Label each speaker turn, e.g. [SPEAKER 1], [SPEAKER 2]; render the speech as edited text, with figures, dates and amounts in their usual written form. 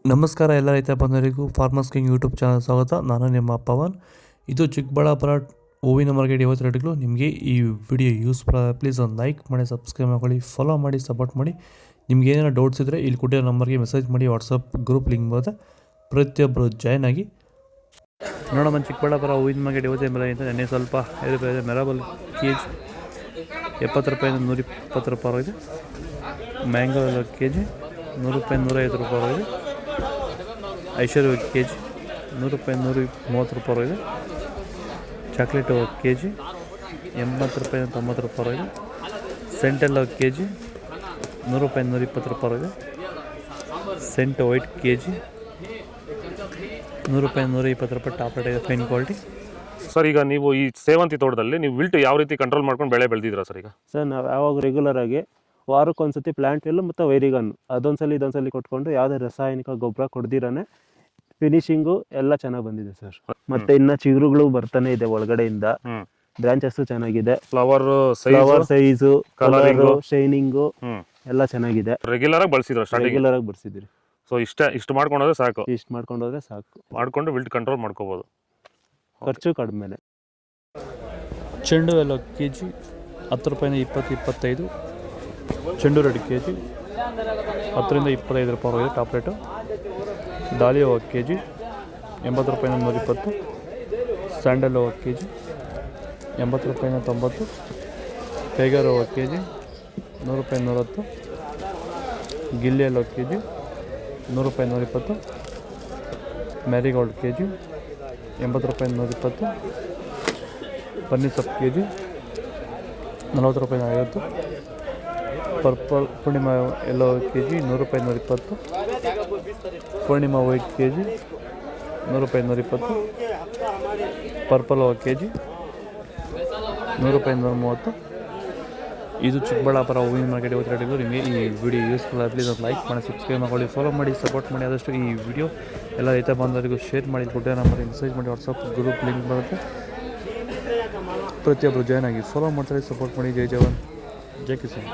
[SPEAKER 1] ನಮಸ್ಕಾರ ಎಲ್ಲ ರೈತ ಬಂಧುಗಳಿಗೂ ಫಾರ್ಮರ್ಸ್ ಕಿಂಗ್ ಯೂಟ್ಯೂಬ್ ಚಾನಲ್ ಸ್ವಾಗತ. ನಾನು ನಿಮ್ಮ ಪವನ್. ಇದು ಚಿಕ್ಕಬಳ್ಳಾಪುರ ಹೂವಿನ ಮಾರ್ಕೆಟ್ ಇವತ್ತು ರೇಟ್ಗಳು. ನಿಮಗೆ ಈ ವಿಡಿಯೋ ಯೂಸ್ಫುಲ್ ಆದರೆ ಪ್ಲೀಸ್ ಒಂದು ಲೈಕ್ ಮಾಡಿ, ಸಬ್ಸ್ಕ್ರೈಬ್ ಮಾಡ್ಕೊಳ್ಳಿ, ಫಾಲೋ ಮಾಡಿ, ಸಪೋರ್ಟ್ ಮಾಡಿ. ನಿಮ್ಗೆ ಏನಾದ್ರು ಡೌಟ್ಸ್ ಇದ್ದರೆ ಇಲ್ಲಿ ಕೊಟ್ಟಿರೋ ನಂಬರ್ಗೆ ಮೆಸೇಜ್ ಮಾಡಿ. ವಾಟ್ಸಪ್ ಗ್ರೂಪ್ ಲಿಂಕ್ ಬರುತ್ತೆ, ಪ್ರತಿಯೊಬ್ಬರು ಜಾಯ್ನ್ ಆಗಿ. ನೋಡೋಣ ಚಿಕ್ಕಬಳ್ಳಾಪುರ ಹೂವಿನ ಮಾರ್ಕೆಟ್ ಇವತ್ತೇ ಬೆಲೆ ಅಂತ. ನೆನ್ನೆ ಸ್ವಲ್ಪ ಏರುಪೇರು. ಮೆರಾಬಲ್ ಕೆ ಜಿ 70 ರೂಪಾಯಿಂದ 120 ರೂಪಾಯಿ ಆಗಿದೆ. ಮ್ಯಾಂಗೋ ಎಲ್ಲ ಕೆ ಜಿ 100 ರೂಪಾಯಿ 105 ರೂಪಾಯಿ ಆಗಿದೆ. ಐಶ್ವರ್ಯ ಕೆ ಜಿ 100 ರೂಪಾಯಿ 130 ರೂಪಾಯಿ ಇದೆ. ಚಾಕ್ಲೇಟು ಕೆ ಜಿ 80 ರೂಪಾಯಿ 90 ರೂಪಾಯಿ ಇದೆ. ಸೆಂಟೆಲ್ಲ ಕೆ ಜಿ 100 ರೂಪಾಯಿ 120 ರೂಪಾಯಿ ಇದೆ. ಸೆಂಟ್ ವೈಟ್ ಕೆ ಜಿ 100 ರೂಪಾಯಿ 120 ರೂಪಾಯಿ. ಟಾಪ್ ರೇಟ್ ಇದೆ, ಫೈನ್ ಕ್ವಾಲಿಟಿ.
[SPEAKER 2] ಸರ್, ಈಗ ನೀವು ಈ ಸೇವಂತಿ ತೋಟದಲ್ಲಿ ನೀವು ವಿಲ್ಟ್ ಯಾವ ರೀತಿ ಕಂಟ್ರೋಲ್ ಮಾಡ್ಕೊಂಡು ಬೆಳೆ ಬೆಳೆದಿದ್ದೀರಾ ಸರ್? ಈಗ
[SPEAKER 3] ಸರ್ ನಾವು ಯಾವಾಗ ರೆಗ್ಯುಲರ್ ಆಗಿ ವಾರಕ್ಕೊಂದ್ಸತಿ ಪ್ಲಾಂಟ್ ಎಲ್ಲ ಮತ್ತು ವೈರಿಗನ್ ಅದೊಂದ್ಸಲಿ ಇದೊಂದ್ಸಲಿ ಕೊಟ್ಕೊಂಡು ಯಾವುದೇ ರಾಸಾಯನಿಕ ಗೊಬ್ಬರ ಕೊಡ್ದಿರಾನೆ ಫಿನಿಶಿಂಗು ಎಲ್ಲ ಚೆನ್ನಾಗಿ ಬಂದಿದೆ ಸರ್. ಮತ್ತೆ ಇನ್ನ ಚಿಗುರುಗಳು ಬರ್ತಾನೆ ಇದೆ ಒಳಗಡೆಯಿಂದ. ಬ್ರಾಂಚಸ್ ಚೆನ್ನಾಗಿದೆ.
[SPEAKER 2] ಫ್ಲವರ್
[SPEAKER 3] ಸೈಜು, ಕಲರ್, ಶೈನಿಂಗು ಎಲ್ಲ ಚೆನ್ನಾಗಿದೆ.
[SPEAKER 2] ರೆಗ್ಯುಲರ್ ಆಗಿ ಬಳಸಿದ್ರು ಸ್ಟಾರ್ಟಿಂಗ್?
[SPEAKER 3] ರೆಗ್ಯುಲರ್ ಆಗಿ ಬರ್ಸಿದ್ರಿ.
[SPEAKER 2] ಸೊ ಇಷ್ಟು ಮಾಡ್ಕೊಂಡ್ರೆ ಸಾಕು.
[SPEAKER 3] ಇಷ್ಟು ಮಾಡ್ಕೊಂಡೋದ್ರೆ ಸಾಕು.
[SPEAKER 2] ಮಾಡ್ಕೊಂಡು ವಿಲ್ಟ್ ಕಂಟ್ರೋಲ್ ಮಾಡ್ಕೋಬಹುದು.
[SPEAKER 3] ಖರ್ಚು ಕಡಿಮೆನೆ.
[SPEAKER 1] ಚೆಂಡು ಎಲ್ಲ ಕೆ ಜಿ 10 ರೂಪಾಯಿಂದ 20-25. ಚೆಂಡು ರೆಡ್ ಕೆ ಜಿ 10 ರಿಂದ 25 ರೂಪಾಯಿ ಇದೆ, ಟಾಪ್ ರೇಟು. ಡಾಲಿಯೋ ಕೆ ಜಿ 80 ರೂಪಾಯಿಂದ 120. ಸ್ಯಾಂಡಲ್ ಕೆ ಜಿ 80 ರೂಪಾಯಿಂದ 90. ಟೈಗರ್ ಕೆ ಜಿ 100 ರೂಪಾಯಿ 110. ಗಿಲ್ಲೆಲ್ಲೋ ಕೆ ಜಿ 100 ರೂಪಾಯಿ 120. ಮ್ಯಾರಿಗೋಲ್ಡ್ ಕೆ ಜಿ 80 ರೂಪಾಯಿ 120. ಪನ್ನೀರ್ ಸೊಪ್ಪು ಕೆ ಜಿ 40 ರೂಪಾಯಿ 50. ಪರ್ಪಲ್ ಪೂರ್ಣಿಮಾ ಎಲ್ಲೋ ಕೆ ಜಿ 100 ರೂಪಾಯಿ 120. ಪೂರ್ಣಿಮಾ ವೈಟ್ ಕೆ ಜಿ 100 ರೂಪಾಯಿ 120. ಪರ್ಪಲ್ ಕೆ ಜಿ 100 ರೂಪಾಯಿ 130. ಇದು ಚಿಕ್ಕಬಳ್ಳಾಪುರ ಹೂವಿನ ಮಾರ್ಕೆಟ್ ಇವತ್ತು ರೇಟಿಗೂ. ನಿಮಗೆ ಈ ವಿಡಿಯೋ ಯೂಸ್ಫುಲ್ ಆಗಿ ಪ್ಲೀಸ್ ಒಂದು ಲೈಕ್ ಮಾಡಿ, ಸಬ್ಸ್ಕ್ರೈಬ್ ಮಾಡ್ಕೊಳ್ಳಿ, ಫಾಲೋ ಮಾಡಿ, ಸಪೋರ್ಟ್ ಮಾಡಿ. ಆದಷ್ಟು ಈ ವಿಡಿಯೋ ಎಲ್ಲ ರೈತ ಬಂದವರಿಗೂ ಶೇರ್ ಮಾಡಿ. ಕೊಟ್ಟೆ ನಂಬರ್ಗೆ ಮೆಸೇಜ್ ಮಾಡಿ. ವಾಟ್ಸಪ್ ಗ್ರೂಪ್ ಲಿಂಕ್ ಬರುತ್ತೆ, ಪ್ರತಿಯೊಬ್ಬರು ಜಾಯ್ನ್ ಆಗಿ ಫಾಲೋ ಮಾಡ್ತಾರೆ, ಸಪೋರ್ಟ್ ಮಾಡಿ. ಜೈ ಜವಾನ್, ಜೈ ಕಿಸಾನ್.